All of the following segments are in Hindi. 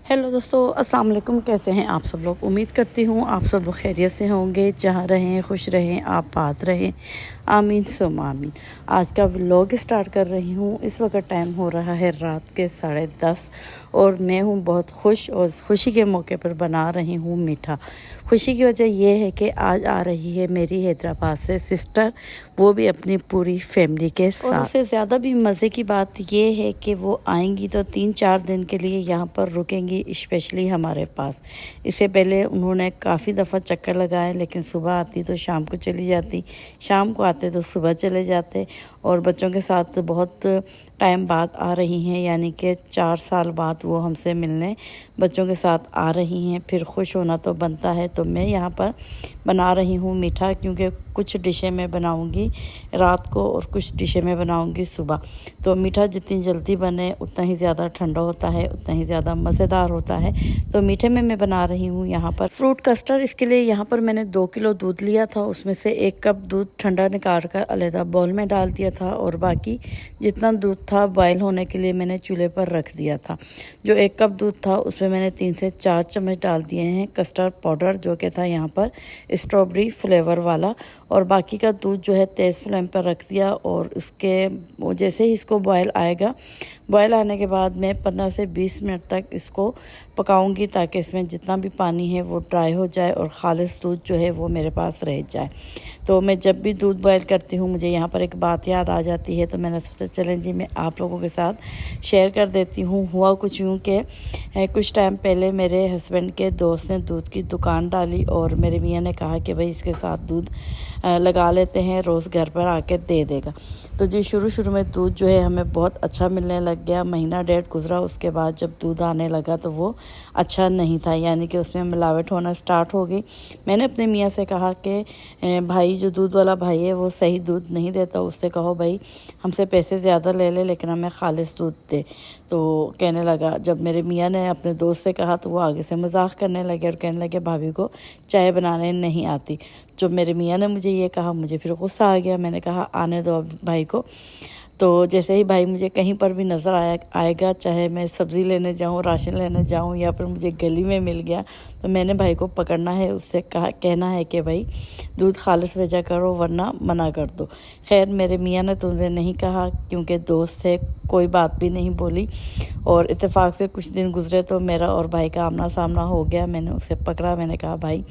हेलो दोस्तों, अस्सलाम वालेकुम। कैसे हैं आप सब लोग? उम्मीद करती हूँ आप सब लोग खैरियत से होंगे। जहाँ रहें खुश रहें, आप बात रहें। आमीन सुम आमीन। आज का व्लॉग स्टार्ट कर रही हूँ। इस वक्त टाइम हो रहा है रात के 10:30 और मैं हूँ बहुत खुश और खुशी के मौके पर बना रही हूँ मीठा। खुशी की वजह यह है कि आज आ रही है मेरी हैदराबाद से सिस्टर, वो भी अपनी पूरी फैमिली के साथ। और उससे ज़्यादा भी मज़े की बात यह है कि वो आएंगी तो 3-4 दिन के लिए यहाँ पर रुकेंगी, स्पेशली हमारे पास। इससे पहले उन्होंने काफ़ी दफ़ा चक्कर लगाए, लेकिन सुबह आती तो शाम को चली जाती, शाम को आते तो सुबह चले जाते। और बच्चों के साथ बहुत टाइम बाद आ रही हैं, यानी कि 4 साल बाद वो हमसे मिलने बच्चों के साथ आ रही हैं। फिर खुश होना तो बनता है। तो मैं यहाँ पर बना रही हूँ मीठा, क्योंकि कुछ डिशें मैं बनाऊँगी रात को और कुछ डिशें मैं बनाऊँगी सुबह। तो मीठा जितनी जल्दी बने उतना ही ज़्यादा ठंडा होता है, उतना ही ज़्यादा मज़ेदार होता है। तो मीठे में मैं बना रही हूँ यहाँ पर फ्रूट कस्टर्ड। इसके लिए यहाँ पर मैंने 2 किलो दूध लिया था, उसमें से 1 कप दूध ठंडा निकाल कर अलहदा बाउल में डाल दिया था और बाकी जितना दूध था बॉयल होने के लिए मैंने चूल्हे पर रख दिया था। जो 1 कप दूध था उसमें मैंने 3 से 4 चम्मच डाल दिए हैं कस्टर्ड पाउडर, जो कि था यहाँ पर स्ट्रॉबेरी फ्लेवर वाला। और बाकी का दूध जो है तेज़ फ्लेम पर रख दिया और उसके जैसे ही इसको बॉयल आएगा, बॉयल आने के बाद मैं 15 से 20 मिनट तक इसको पकाऊंगी, ताकि इसमें जितना भी पानी है वो ड्राई हो जाए और ख़ालिस दूध जो है वो मेरे पास रह जाए। तो मैं जब भी दूध बॉयल करती हूँ मुझे यहाँ पर एक बात याद आ जाती है, तो मैंने सोचा चलें जी मैं आप लोगों के साथ शेयर कर देती हूँ। हुआ कुछ यूँ कि कुछ टाइम पहले मेरे हस्बैंड के दोस्त ने दूध की दुकान डाली और मेरे मियाँ ने कहा कि भाई इसके साथ दूध लगा लेते हैं, रोज़ घर पर आके दे देगा। तो जी शुरू में दूध जो है हमें बहुत अच्छा मिलने लग गया। महीना डेढ़ गुजरा, उसके बाद जब दूध आने लगा तो वो अच्छा नहीं था, यानी कि उसमें मिलावट होना स्टार्ट हो गई। मैंने अपने मियाँ से कहा कि भाई जो दूध वाला भाई है वो सही दूध नहीं देता, उससे कहो भाई हमसे पैसे ज़्यादा ले ले लेकिन हमें खालिस दूध दे। तो कहने लगा, जब मेरे मियाँ ने अपने दोस्त से कहा तो वो आगे से मजाक करने लगे और कहने लगे भाभी को चाय बनाने नहीं आती। जब मेरे मियाँ ने मुझे ये कहा मुझे फिर गुस्सा आ गया। मैंने कहा आने दो भाई को। तो जैसे ही भाई मुझे कहीं पर भी नज़र आएगा, चाहे मैं सब्ज़ी लेने जाऊँ, राशन लेने जाऊँ या फिर मुझे गली में मिल गया, तो मैंने भाई को पकड़ना है, उससे कहना है कि भाई दूध खालिस भेजा करो वरना मना कर दो। खैर मेरे मियाँ ने तो मुझे नहीं कहा, क्योंकि दोस्त थे, कोई बात भी नहीं बोली। और इत्तेफाक से कुछ दिन गुजरे तो मेरा और भाई का आमना सामना हो गया। मैंने उसे पकड़ा, मैंने कहा भाई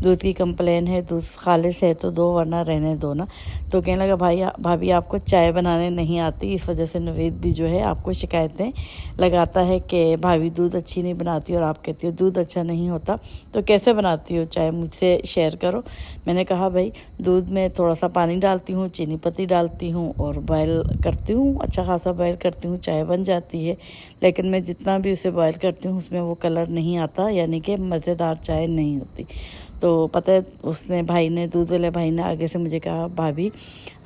दूध की कंप्लेन है, दूध खालिस है तो दो वरना रहने दो ना। तो कहने लगा भाई भाभी आपको चाय बनाने नहीं आती, इस वजह से नवेद भी जो है आपको शिकायतें लगाता है कि भाभी दूध अच्छी नहीं बनाती, और आप कहती हो दूध अच्छा नहीं होता तो कैसे बनाती हो चाय, मुझसे शेयर करो। मैंने कहा भाई दूध में थोड़ा सा पानी डालती हूँ, चीनी पत्ती डालती हूँ और बॉयल करती हूँ, अच्छा खासा बॉयल करती हूँ, चाय बन जाती है। लेकिन मैं जितना भी उसे बॉयल करती हूँ उसमें वो कलर नहीं आता, यानी कि मज़ेदार चाय नहीं होती। तो पता है उसने दूध वाले भाई ने आगे से मुझे कहा भाभी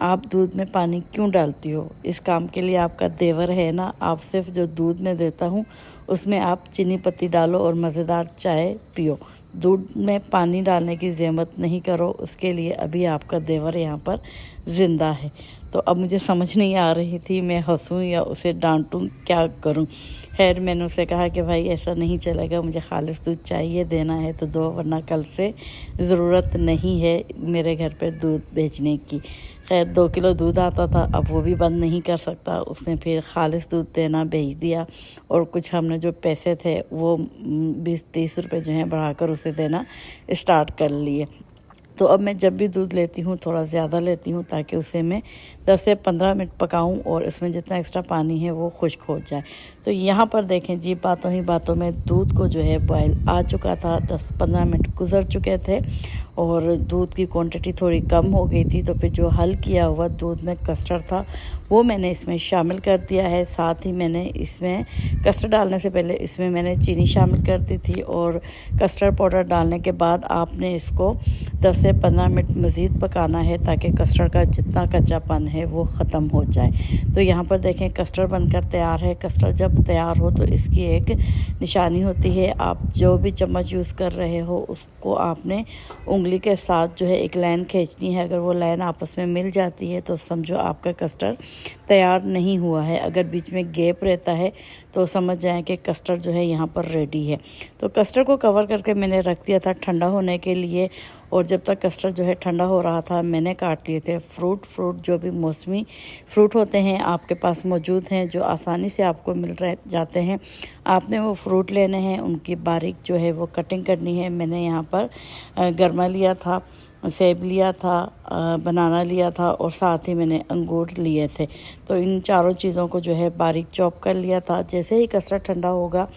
आप दूध में पानी क्यों डालती हो, इस काम के लिए आपका देवर है ना, आप सिर्फ जो दूध में देता हूँ उसमें आप चीनी पत्ती डालो और मज़ेदार चाय पियो, दूध में पानी डालने की ज़हमत नहीं करो, उसके लिए अभी आपका देवर यहाँ पर ज़िंदा है। तो अब मुझे समझ नहीं आ रही थी मैं हंसूं या उसे डांटूं, क्या करूं। खैर मैंने उसे कहा कि भाई ऐसा नहीं चलेगा, मुझे खालिस दूध चाहिए, देना है तो दो वरना कल से ज़रूरत नहीं है मेरे घर पे दूध बेचने की। खैर 2 किलो दूध आता था, अब वो भी बंद नहीं कर सकता, उसने फिर खालिस दूध देना भेज दिया। और कुछ हमने जो पैसे थे वो 20-30 रुपये जो हैं बढ़ाकर उसे देना स्टार्ट कर लिए। तो अब मैं जब भी दूध लेती हूँ थोड़ा ज़्यादा लेती हूँ, ताकि उसे मैं 10 से 15 मिनट पकाऊँ और इसमें जितना एक्स्ट्रा पानी है वो खुश्क हो जाए। तो यहाँ पर देखें जी बातों ही बातों में दूध को जो है बॉयल आ चुका था, 10-15 मिनट गुजर चुके थे और दूध की क्वांटिटी थोड़ी कम हो गई थी। तो फिर जो हल किया हुआ दूध में कस्टर्ड था वो मैंने इसमें शामिल कर दिया है। साथ ही मैंने इसमें कस्टर्ड डालने से पहले इसमें मैंने चीनी शामिल कर दी थी, और कस्टर्ड पाउडर डालने के बाद आपने इसको 10 से 15 मिनट मज़ीद पकाना है, ताकि कस्टर्ड का जितना कच्चापन है वो ख़त्म हो जाए। तो यहाँ पर देखें कस्टर्ड बनकर तैयार है। कस्टर्ड जब तैयार हो तो इसकी एक निशानी होती है, आप जो भी चम्मच यूज़ कर रहे हो उसको आपने उंगली के साथ जो है एक लाइन खींचनी है। अगर वो लाइन आपस में मिल जाती है तो समझो आपका कस्टर्ड तैयार नहीं हुआ है। अगर बीच में गैप रहता है तो समझ जाएं कि कस्टर्ड जो है यहाँ पर रेडी है। तो कस्टर्ड को कवर करके मैंने रख दिया था ठंडा होने के लिए, और जब तक कस्टर्ड जो है ठंडा हो रहा था मैंने काट लिए थे फ्रूट जो भी मौसमी फ्रूट होते हैं आपके पास मौजूद हैं, जो आसानी से आपको मिल रहे जाते हैं। आपने वो फ्रूट लेने हैं, उनकी बारीक जो है वो कटिंग करनी है। मैंने यहाँ पर गरमा लिया था, सेब लिया था, बनाना लिया था और साथ ही मैंने अंगूर लिए थे। तो इन चारों चीज़ों को जो है बारीक चॉप कर लिया था। जैसे ही कस्टर्ड ठंडा होगा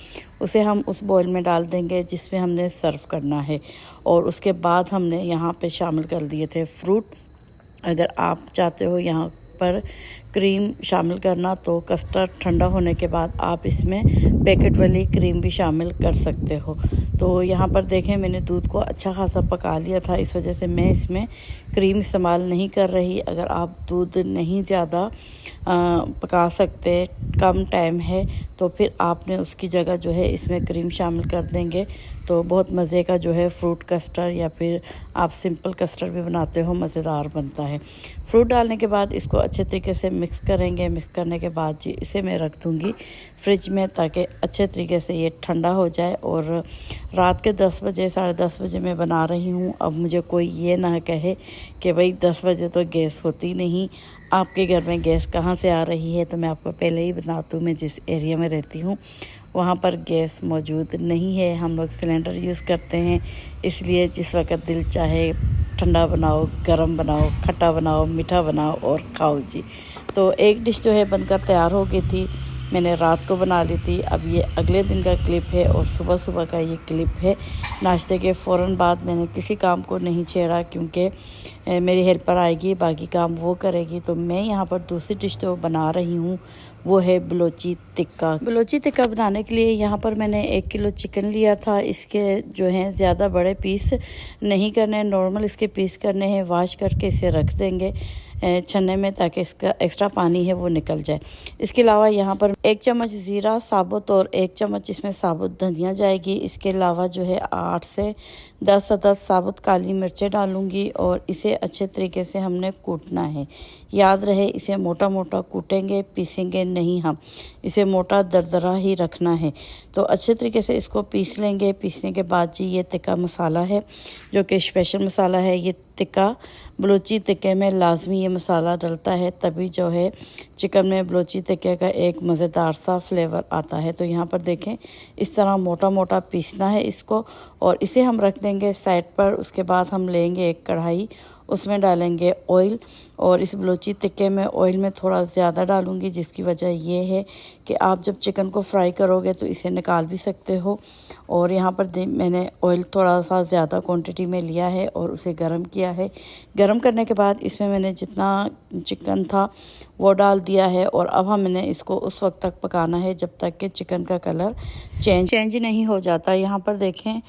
उसे हम उस बॉयल में डाल देंगे जिसमें हमने सर्व करना है, और उसके बाद हमने यहाँ पे शामिल कर दिए थे फ्रूट। अगर आप चाहते हो यहाँ पर क्रीम शामिल करना तो कस्टर्ड ठंडा होने के बाद आप इसमें पैकेट वाली क्रीम भी शामिल कर सकते हो। तो यहाँ पर देखें मैंने दूध को अच्छा खासा पका लिया था, इस वजह से मैं इसमें क्रीम इस्तेमाल नहीं कर रही। अगर आप दूध नहीं ज़्यादा पका सकते, कम टाइम है, तो फिर आपने उसकी जगह जो है इसमें क्रीम शामिल कर देंगे तो बहुत मज़े का जो है फ्रूट कस्टर्ड या फिर आप सिंपल कस्टर्ड भी बनाते हो मज़ेदार बनता है। फ्रूट डालने के बाद इसको अच्छे तरीके से मिक्स करेंगे। मिक्स करने के बाद जी इसे मैं रख दूँगी फ्रिज में ताकि अच्छे तरीके से ये ठंडा हो जाए। और रात के 10 बजे 10:30 बजे मैं बना रही हूँ। अब मुझे कोई ये ना कहे कि भाई 10 बजे तो गैस होती नहीं, आपके घर में गैस कहाँ से आ रही है। तो मैं आपको पहले ही बता दूँ, मैं जिस एरिया में रहती हूँ वहाँ पर गैस मौजूद नहीं है। हम लोग सिलेंडर यूज़ करते हैं, इसलिए जिस वक़्त दिल चाहे ठंडा बनाओ, गरम बनाओ, खट्टा बनाओ, मीठा बनाओ और खाओ जी। तो एक डिश जो है बनकर तैयार हो गई थी, मैंने रात को बना ली थी। अब ये अगले दिन का क्लिप है और सुबह सुबह का ये क्लिप है। नाश्ते के फ़ौरन बाद मैंने किसी काम को नहीं छेड़ा क्योंकि मेरी हेल्पर आएगी, बाकी काम वो करेगी। तो मैं यहाँ पर दूसरी डिश जो बना रही हूँ वो है बलोची टिक्का। बलोची टिक्का बनाने के लिए यहाँ पर मैंने 1 किलो चिकन लिया था। इसके जो हैं ज़्यादा बड़े पीस नहीं करने, नॉर्मल इसके पीस करने हैं। वॉश करके इसे रख देंगे छन्ने में ताकि इसका एक्स्ट्रा पानी है वो निकल जाए। इसके अलावा यहाँ पर 1 चम्मच ज़ीरा साबुत और 1 चम्मच इसमें साबुत धनिया जाएगी। इसके अलावा जो है 8 से 10 अदद साबुत काली मिर्चें डालूंगी और इसे अच्छे तरीके से हमने कूटना है। याद रहे इसे मोटा मोटा कूटेंगे, पीसेंगे नहीं, हम इसे मोटा दरदरा ही रखना है। तो अच्छे तरीके से इसको पीस लेंगे। पीसने के बाद जी ये टिक्का मसाला है जो कि स्पेशल मसाला है। ये टिक्का बलोची टिक्के में लाजमी ये मसाला डलता है, तभी जो है चिकन में बलोची टिक्के का एक मज़ेदार सा फ्लेवर आता है। तो यहाँ पर देखें इस तरह मोटा मोटा पीसना है इसको और इसे हम रख देंगे साइड पर। उसके बाद हम लेंगे एक कढ़ाई, उसमें डालेंगे ऑयल और इस बलोची टिक्के में ऑयल में थोड़ा ज़्यादा डालूंगी, जिसकी वजह ये है कि आप जब चिकन को फ्राई करोगे तो इसे निकाल भी सकते हो। और यहाँ पर मैंने ऑयल थोड़ा सा ज़्यादा क्वांटिटी में लिया है और उसे गर्म किया है। गर्म करने के बाद इसमें मैंने जितना चिकन था वो डाल दिया है और अब हमने इसको उस वक्त तक पकाना है जब तक कि चिकन का कलर चेंज नहीं हो जाता। यहाँ पर देखें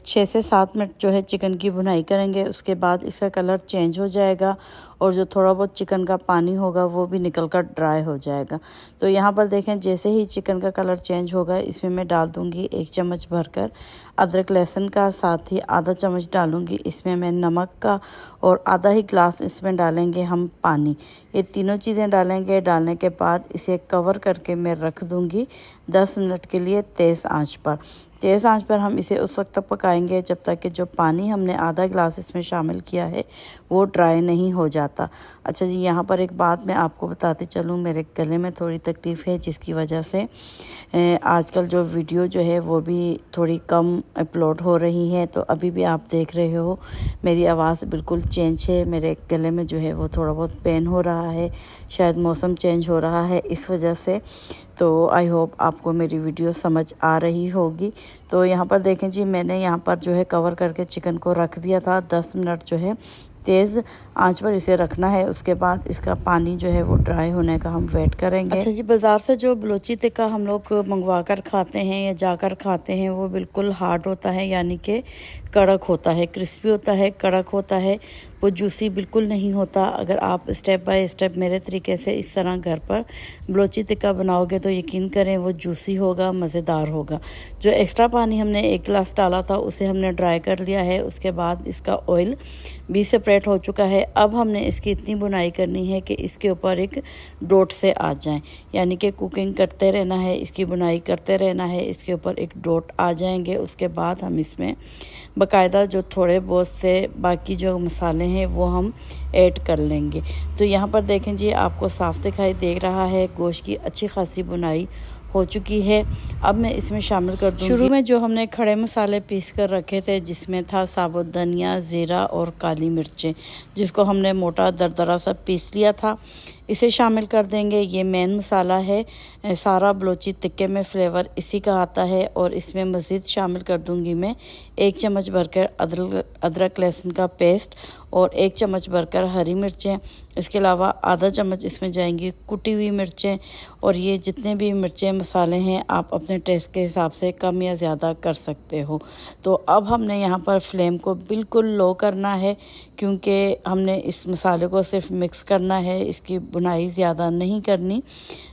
6 से 7 मिनट जो है चिकन की भुनाई करेंगे, उसके बाद इसका कलर चेंज हो जाएगा और जो थोड़ा बहुत चिकन का पानी होगा वो भी निकल कर ड्राई हो जाएगा। तो यहाँ पर देखें जैसे ही चिकन का कलर चेंज होगा इसमें मैं डाल दूँगी 1 चम्मच भरकर अदरक लहसुन का, साथ ही आधा चम्मच डालूँगी इसमें मैं नमक का और आधा ही ग्लास इसमें डालेंगे हम पानी। ये तीनों चीज़ें डालेंगे। डालने के बाद इसे कवर करके मैं रख दूँगी 10 मिनट के लिए तेज़ आंच पर। तेज़ आंच पर हम इसे उस वक्त तक पकाएंगे जब तक कि जो पानी हमने आधा गिलास इसमें शामिल किया है वो ड्राई नहीं हो जाता। अच्छा जी, यहाँ पर एक बात मैं आपको बताते चलूँ, मेरे गले में थोड़ी तकलीफ़ है जिसकी वजह से आजकल जो वीडियो जो है वो भी थोड़ी कम अपलोड हो रही है। तो अभी भी आप देख रहे हो मेरी आवाज़ बिल्कुल चेंज है, मेरे गले में जो है वो थोड़ा बहुत पेन हो रहा है, शायद मौसम चेंज हो रहा है इस वजह से। तो आई होप आपको मेरी वीडियो समझ आ रही होगी। तो यहाँ पर देखें जी, मैंने यहाँ पर जो है कवर करके चिकन को रख दिया था। 10 मिनट जो है तेज़ आंच पर इसे रखना है। उसके बाद इसका पानी जो है वो ड्राई होने का हम वेट करेंगे। अच्छा जी, बाज़ार से जो बलोची टिक्का हम लोग मंगवा कर खाते हैं या जाकर खाते हैं वो बिल्कुल हार्ड होता है, यानी कि कड़क होता है, क्रिस्पी होता है, कड़क होता है। वो जूसी बिल्कुल नहीं होता। अगर आप स्टेप बाय स्टेप मेरे तरीके से इस तरह घर पर बलोची टिक्का बनाओगे तो यकीन करें वो जूसी होगा, मज़ेदार होगा। जो एक्स्ट्रा पानी हमने 1 गिलास डाला था उसे हमने ड्राई कर लिया है। उसके बाद इसका ऑयल भी सेपरेट हो चुका है। अब हमने इसकी इतनी बुनाई करनी है कि इसके ऊपर एक डॉट से आ जाए, यानी कि कुकिंग करते रहना है, इसकी बुनाई करते रहना है, इसके ऊपर एक डॉट आ जाएंगे। उसके बाद हम इसमें बाकायदा जो थोड़े बहुत से बाकी जो मसाले हैं वो हम ऐड कर लेंगे। तो यहाँ पर देखें जी, आपको साफ दिखाई दे रहा है गोश्त की अच्छी खासी बुनाई हो चुकी है। अब मैं इसमें शामिल कर दूँगी शुरू में जो हमने खड़े मसाले पीस कर रखे थे, जिसमें था साबुत धनिया, ज़ीरा और काली मिर्चें, जिसको हमने मोटा दरदरा सा पीस लिया था, इसे शामिल कर देंगे। ये मेन मसाला है, सारा बलोची टिक्के में फ्लेवर इसी का आता है। और इसमें मज़ीद शामिल कर दूंगी मैं 1 चम्मच भरकर अदरक लहसुन का पेस्ट और 1 चम्मच भरकर हरी मिर्चें। इसके अलावा आधा चम्मच इसमें जाएंगी कुटी हुई मिर्चें। और ये जितने भी मिर्चें मसाले हैं आप अपने टेस्ट के हिसाब से कम या ज़्यादा कर सकते हो। तो अब हमने यहाँ पर फ्लेम को बिल्कुल लो करना है, क्योंकि हमने इस मसाले को सिर्फ मिक्स करना है, इसकी बुनाई ज़्यादा नहीं करनी।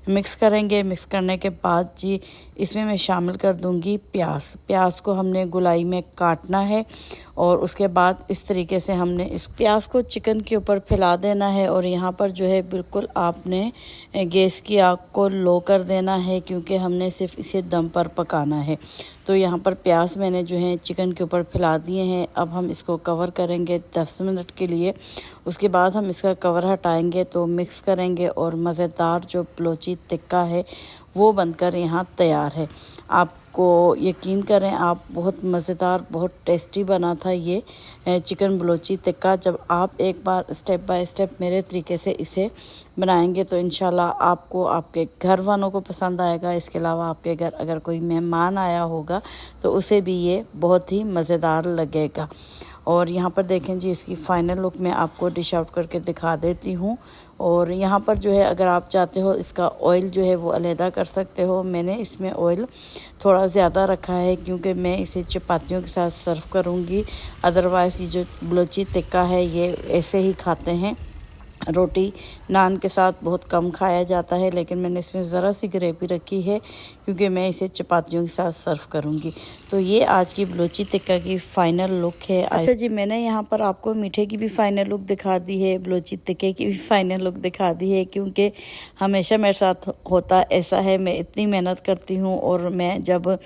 मिक्स करेंगे। मिक्स करने के बाद जी इसमें मैं शामिल कर दूंगी प्याज को हमने गोलाई में काटना है और उसके बाद इस तरीके से हमने इस प्याज को चिकन के ऊपर फैला देना है। और यहाँ पर जो है बिल्कुल आपने गैस की आग को लो कर देना है, क्योंकि हमने सिर्फ इसे दम पर पकाना है। तो यहाँ पर प्याज मैंने जो है चिकन के ऊपर फैला दिए हैं। अब हम इसको कवर करेंगे 10 मिनट के लिए। उसके बाद हम इसका कवर हटाएंगे तो मिक्स करेंगे और मज़ेदार जो बलोची टिक्का है वो बनकर यहाँ तैयार है। आपको यकीन करें आप, बहुत मज़ेदार, बहुत टेस्टी बना था ये चिकन बलोची टिक्का। जब आप एक बार स्टेप बाय स्टेप मेरे तरीके से इसे बनाएंगे तो इंशाल्लाह आपको, आपके घर वालों को पसंद आएगा। इसके अलावा आपके घर अगर कोई मेहमान आया होगा तो उसे भी ये बहुत ही मज़ेदार लगेगा। और यहाँ पर देखें जी, इसकी फ़ाइनल लुक मैं आपको डिश आउट करके दिखा देती हूँ। और यहाँ पर जो है अगर आप चाहते हो इसका ऑयल जो है वो अलहदा कर सकते हो। मैंने इसमें ऑयल थोड़ा ज़्यादा रखा है, क्योंकि मैं इसे चपातियों के साथ सर्व करूँगी। अदरवाइज़ ये जो बलोची टिक्का है ये ऐसे ही खाते हैं, रोटी नान के साथ बहुत कम खाया जाता है। लेकिन मैंने इसमें ज़रा सी ग्रेवी रखी है, क्योंकि मैं इसे चपातियों के साथ सर्व करूंगी। तो ये आज की बलोची टिक्का की फ़ाइनल लुक है। अच्छा जी, मैंने यहाँ पर आपको मीठे की भी फ़ाइनल लुक दिखा दी है, बलोची टिक्के की भी फ़ाइनल लुक दिखा दी है, क्योंकि हमेशा मेरे साथ होता ऐसा है, मैं इतनी मेहनत करती हूँ और मैं जब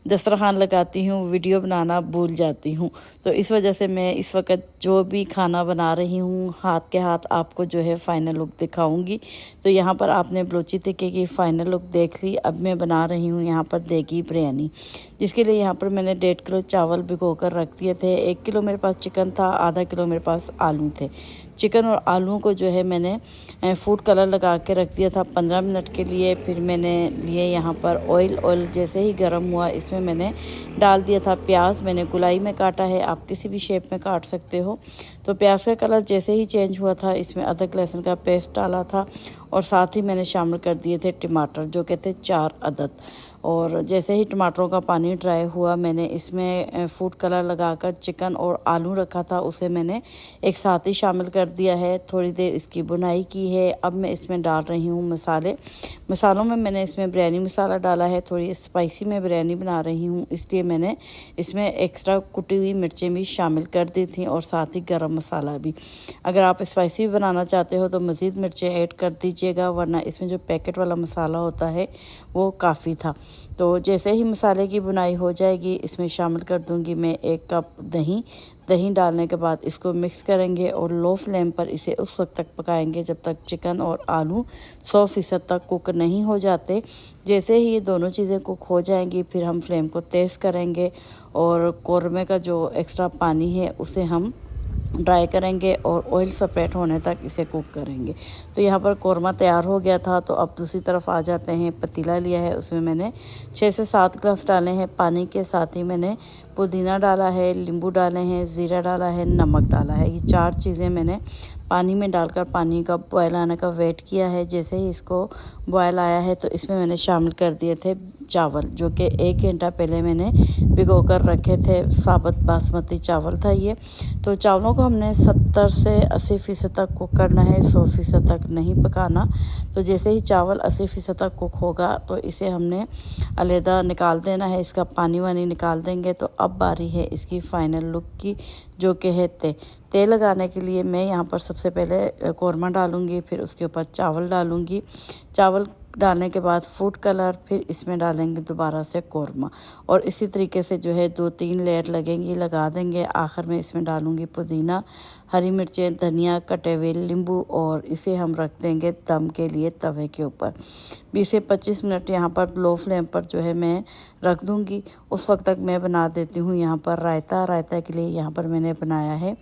दस्तरखान लगाती हूँ वीडियो बनाना भूल जाती हूँ। तो इस वजह से मैं इस वक्त जो भी खाना बना रही हूँ हाथ के हाथ आपको जो है फ़ाइनल लुक दिखाऊंगी। तो यहाँ पर आपने बलोची टिक्के की फ़ाइनल लुक देख ली। अब मैं बना रही हूँ यहाँ पर देगी बिरयानी, जिसके लिए यहाँ पर मैंने 1.5 किलो चावल भिगो कर रख दिए थे। 1 किलो मेरे पास चिकन था, आधा किलो मेरे पास आलू थे। चिकन और आलू को जो है मैंने फूड कलर लगा के रख दिया था 15 मिनट के लिए। फिर मैंने लिए यहाँ पर ऑयल जैसे ही गर्म हुआ इसमें मैंने डाल दिया था प्याज। मैंने गोलाई में काटा है, आप किसी भी शेप में काट सकते हो। तो प्याज का कलर जैसे ही चेंज हुआ था इसमें अदरक लहसुन का पेस्ट डाला था और साथ ही मैंने शामिल कर दिए थे टमाटर, जो कि थे 4 अदद। और जैसे ही टमाटरों का पानी ड्राई हुआ मैंने इसमें फूड कलर लगाकर चिकन और आलू रखा था उसे मैंने एक साथ ही शामिल कर दिया है। थोड़ी देर इसकी बुनाई की है। अब मैं इसमें डाल रही हूँ मसालों में मैंने इसमें बिरयानी मसाला डाला है। थोड़ी स्पाइसी में बिरयानी बना रही हूँ, इसलिए मैंने इसमें एक्स्ट्रा कुटी हुई मिर्चें भी शामिल कर दी थी और साथ ही गरम मसाला भी। अगर आप स्पाइसी बनाना चाहते हो तो मज़ीद मिर्चें ऐड कर दीजिएगा, वरना इसमें जो पैकेट वाला मसाला होता है वो काफ़ी था। तो जैसे ही मसाले की बुनाई हो जाएगी इसमें शामिल कर दूंगी मैं 1 कप दही डालने के बाद इसको मिक्स करेंगे और लो फ्लेम पर इसे उस वक्त तक पकाएंगे जब तक चिकन और आलू 100% तक कुक नहीं हो जाते। जैसे ही ये दोनों चीज़ें कुक हो जाएंगी फिर हम फ्लेम को तेज़ करेंगे और कौरमे का जो एक्स्ट्रा पानी है उसे हम ड्राई करेंगे और ऑयल सेपरेट होने तक इसे कुक करेंगे। तो यहाँ पर कौरमा तैयार हो गया था। तो अब दूसरी तरफ आ जाते हैं। पतीला लिया है, उसमें मैंने 6 से 7 ग्लास डाले हैं पानी के। साथ ही मैंने पुदीना डाला है, नींबू डाले हैं, ज़ीरा डाला है, नमक डाला है। ये 4 चीज़ें मैंने पानी में डालकर पानी का बॉयल आने का वेट किया है। जैसे ही इसको बॉयल आया है तो इसमें मैंने शामिल कर दिए थे चावल, जो कि 1 घंटा पहले मैंने भिगो कर रखे थे। साबुत बासमती चावल था ये। तो चावलों को हमने 70 से 80% तक कुक करना है, 100% तक नहीं पकाना। तो जैसे ही चावल 80% तक कुक होगा तो इसे हमने अलहदा निकाल देना है, इसका पानी वानी निकाल देंगे। तो अब बारी है इसकी फ़ाइनल लुक की, जो कि है तेल लगाने के लिए मैं यहाँ पर सबसे पहले कौरमा डालूँगी, फिर उसके ऊपर चावल डालूँगी। चावल डालने के बाद फूड कलर, फिर इसमें डालेंगे दोबारा से कौरमा, और इसी तरीके से जो है 2-3 लेयर लगेंगी, लगा देंगे। आखिर में इसमें डालूँगी पुदीना, हरी मिर्चें, धनिया, कटे हुए नींबू, और इसे हम रख देंगे दम के लिए तवे के ऊपर। 20 से 25 मिनट यहाँ पर लो फ्लेम पर जो है मैं रख दूँगी। उस वक्त तक मैं बना देती हूँ यहाँ पर रायता। रायता के लिए यहाँ पर मैंने बनाया है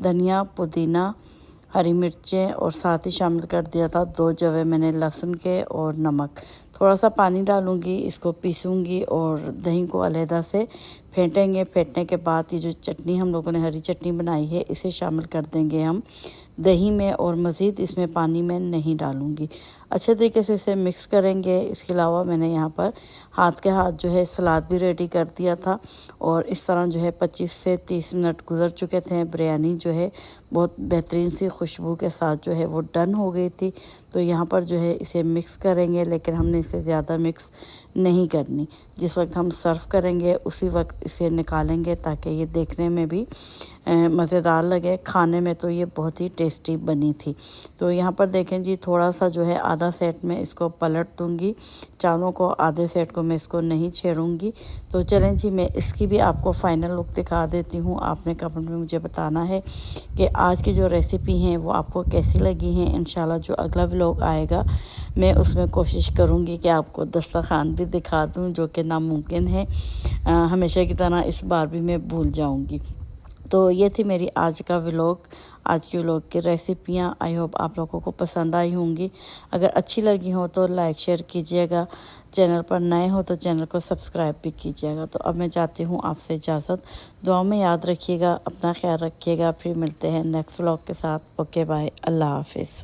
धनिया, पुदीना, हरी मिर्चें, और साथ ही शामिल कर दिया था 2 जवे मैंने लहसुन के, और नमक। थोड़ा सा पानी डालूँगी, इसको पीसूँगी और दही को अलहदा से फेंटेंगे। फेंटने के बाद ये जो चटनी हम लोगों ने हरी चटनी बनाई है, इसे शामिल कर देंगे हम दही में, और मज़ीद इसमें पानी में नहीं डालूँगी। अच्छे तरीके से इसे मिक्स करेंगे। इसके अलावा मैंने यहाँ पर हाथ के हाथ जो है सलाद भी रेडी कर दिया था, और इस तरह जो है 25 से 30 मिनट गुजर चुके थे। बिरयानी जो है बहुत बेहतरीन सी खुशबू के साथ जो है वो डन हो गई थी। तो यहाँ पर जो है इसे मिक्स करेंगे, लेकिन हमने इसे ज़्यादा मिक्स नहीं करनी। जिस वक्त हम सर्व करेंगे उसी वक्त इसे निकालेंगे, ताकि ये देखने में भी मज़ेदार लगे, खाने में तो ये बहुत ही टेस्टी बनी थी। तो यहाँ पर देखें जी, थोड़ा सा जो है आधा सेट में इसको पलट दूँगी चावलों को, आधे सेट को मैं इसको नहीं छेड़ूँगी। तो चलें जी, मैं इसकी भी आपको फ़ाइनल लुक दिखा देती हूँ। आपने कमेंट में मुझे बताना है कि आज की जो रेसिपी हैं वो आपको कैसी लगी हैं। इंशाल्लाह जो अगला व्लॉग आएगा मैं उसमें कोशिश करूँगी कि आपको दस्तरखान भी दिखा दूँ, जो कि नामुमकिन है। हमेशा की तरह इस बार भी मैं भूल जाऊँगी। तो ये थी मेरी आज का व्लॉग, आज की व्लॉग की रेसिपियाँ। आई होप आप लोगों को पसंद आई होंगी। अगर अच्छी लगी हो तो लाइक शेयर कीजिएगा। चैनल पर नए हो तो चैनल को सब्सक्राइब भी कीजिएगा। तो अब मैं चाहती हूँ आपसे इजाज़त। दुआ में याद रखिएगा, अपना ख्याल रखिएगा। फिर मिलते हैं नेक्स्ट व्लॉग के साथ। ओके बाय, अल्लाह हाफिज़।